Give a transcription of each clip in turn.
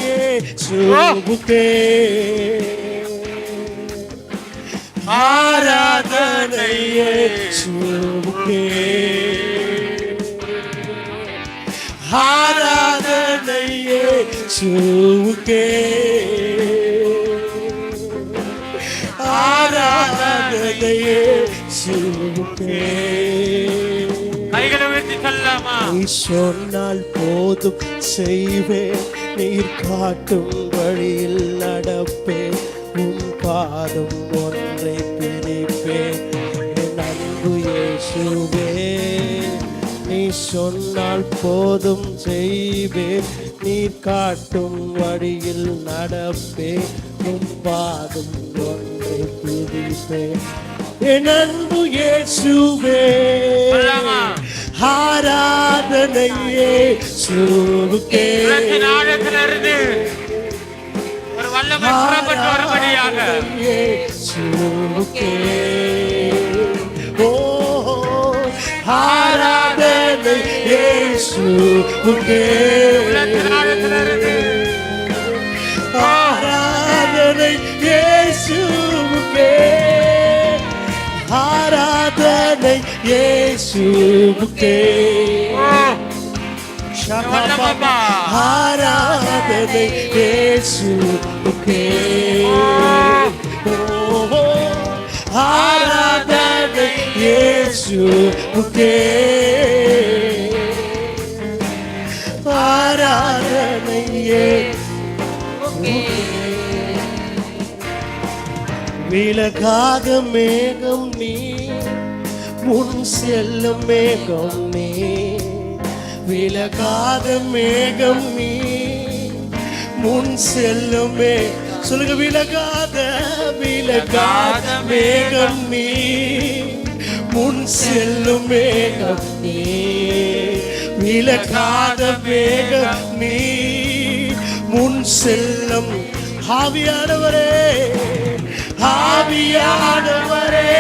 இயேசுவுக்கே ஆராதனை இயேசுவுக்கே ஆராதனை இயேசுவுக்கே ஆராதனை இயேசுவுக்கே. கைகளை உயர்த்தி சொல்லலாமா? நீ சொன்னால் போதும் செய்வேன், நீர் காட்டும் வழியில் நடப்பேன், உன் பாதம் ஒன்றை பிடிப்பேன் என் அன்பு இயேசுவே. நீ சொன்னால் போதும் செய்வேன், நீர் காட்டும் வழியில் நடப்பேன், உன் பாதம் ஒன்றை பிடிப்பேன் என் அன்பு இயேசுவே. ஆராதனை இயேசுவுக்கே. ஆழத்திலிருந்து ஒரு வல்லமை புறப்பட்டு வரும்படியாக இயேசுவுக்கே. ஓ ஆராதனை இயேசுவுக்கே. ஆராதனை இயேசுவுக்கே. ஆராதனை இயேசுவுக்கே. ஆராதனை இயேசுவுக்கே. ஆராதனை இயேசுவுக்கே. ஆராதனை இயேசுவுக்கே. விலகாத மேகம் நீ, முன் செல்லும் மேகம் நீ. விலகாத மேகம் நீ, முன் செல்லும் சொல்லுங்க. விலகாத விலகாத மேகம் நீ, முன் செல்லும் மேகம் நீ. விலகாத மேகம் நீ, முன் செல்லும் ஆவியானவரே. ஆவியானவரே,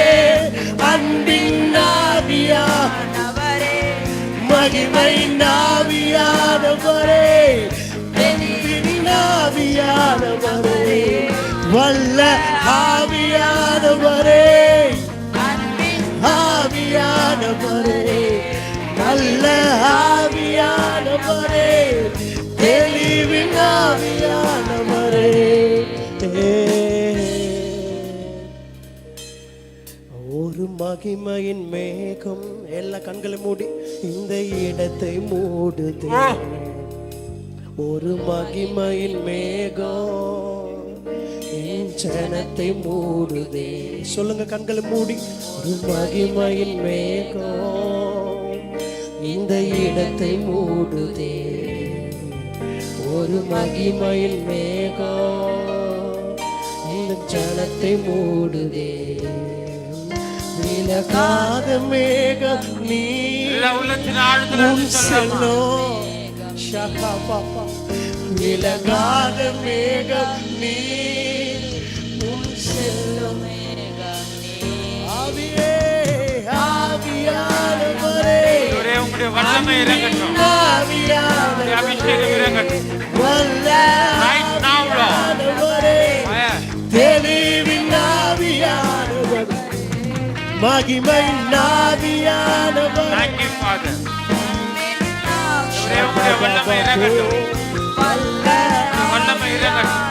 அன்பின் ஆவியானவரே, மகிமை ஆவியானவரே, அன்பின் ஆவியானவரே, வல்ல ஆவியானவரே, அன்பின் ஆவியானவரே, நல்ல ஆவியானவரே, தெளிவின் ஆவியானவரே. ஒரு மகிமையின் மேகம் எல்லா கண்களை மூடி இந்த இடத்தை மூடுதே. ஒரு மகிமையின் மேகம் என் ஜனத்தை மூடுதே. சொல்லுங்க கண்களை மூடி. ஒரு மகிமையின் மேகம் இந்த இடத்தை மூடுதே. ஒரு மகிமையின் மேகம் இந்த ஜனத்தை மூடுதே. விலகாத மேகம் நீ, முன் செல்லும் விலகாத மேகம் நீ, முன் செல்லும் ஆவியே. ஆவியானவரே, உங்களுடைய வல்லமை இறங்கட்டும், அபிஷேகம் இறங்கட்டும். தெளிவின் ஆவியானவர், மகிமை ஆவியானவர். Thank you, Father. உங்களுடைய வல்லமை இறங்கட்டும், வல்லமை இறங்கட்டும்.